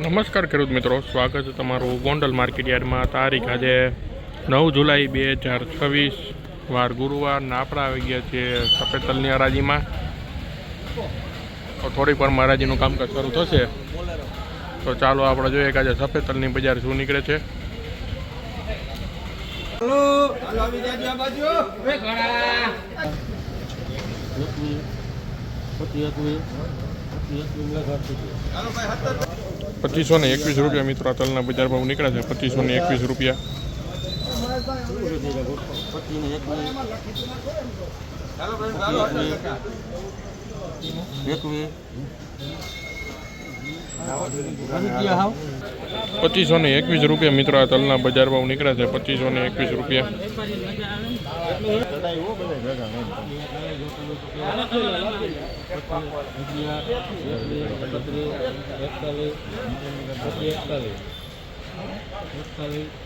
નમસ્કાર ખેડૂત મિત્રો, સ્વાગત છે તમારું ગોંડલ માર્કેટ યાર્ડમાં. તારીખ આજે 9 જુલાઈ 2026, વાર ગુરુવાર. આપણા આવી ગયા છે સફેદ તલની હરાજીમાં. તો થોડીક વારમાં હરાજીનું કામકાજ શરૂ થશે. તો ચાલો આપણે જોઈએ કે આજે સફેદ તલની બજાર શું નીકળે છે. ₹2521 મિત્રો આ તલના બજાર ભાવ નીકળ્યા છે. ₹2521. ₹2521 મિત્રો આ તલના બજાર ભાવ નીકળ્યા છે. ₹2521.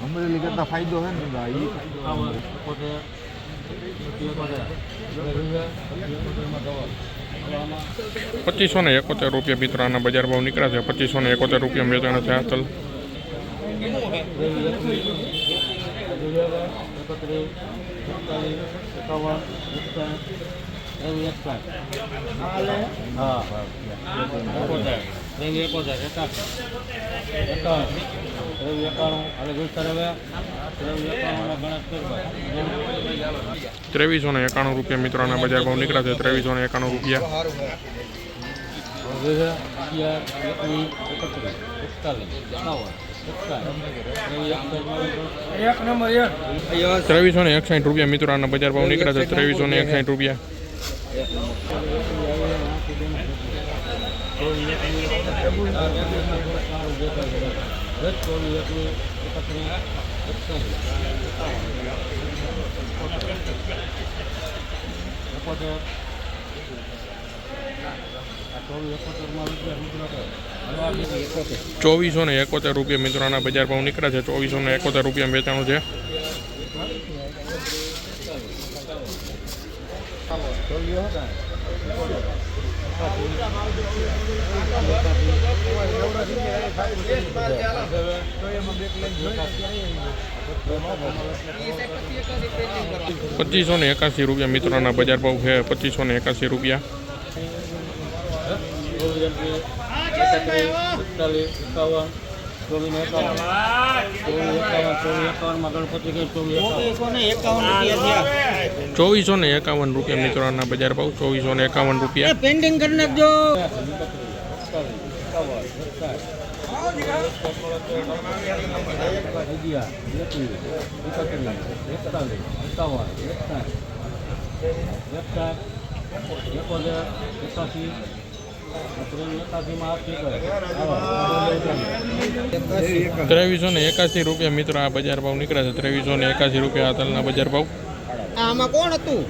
અમરેલી કરતા ફાયદો છે ને ₹2571 મિત્રો આના બજાર ભાવ નીકળ્યા છે. ₹2571 વેચાણ છે આ તલ. ₹2391 મિત્રો આના બજાર ભાવ નીકળ્યા છે. ₹2391. ₹2361 મિત્રો આના બજાર ભાવ નીકળ્યા છે. ₹2361. ₹2471 મિત્રો આના બજાર ભાવ નીકળ્યા છે. ₹2471 વેચાણું છે. ₹2581 મિત્રોના બજાર ભાવ છે. ₹2581. ₹2451 મિત્રોના બજાર ભાવ. ₹2451. પેન્ડિંગ કરી નાખજો. ₹2381 મિત્રો આ બજાર ભાવ નીકળ્યા છે. ₹2381 આ તલના બજાર ભાવ. આમાં કોણ હતું?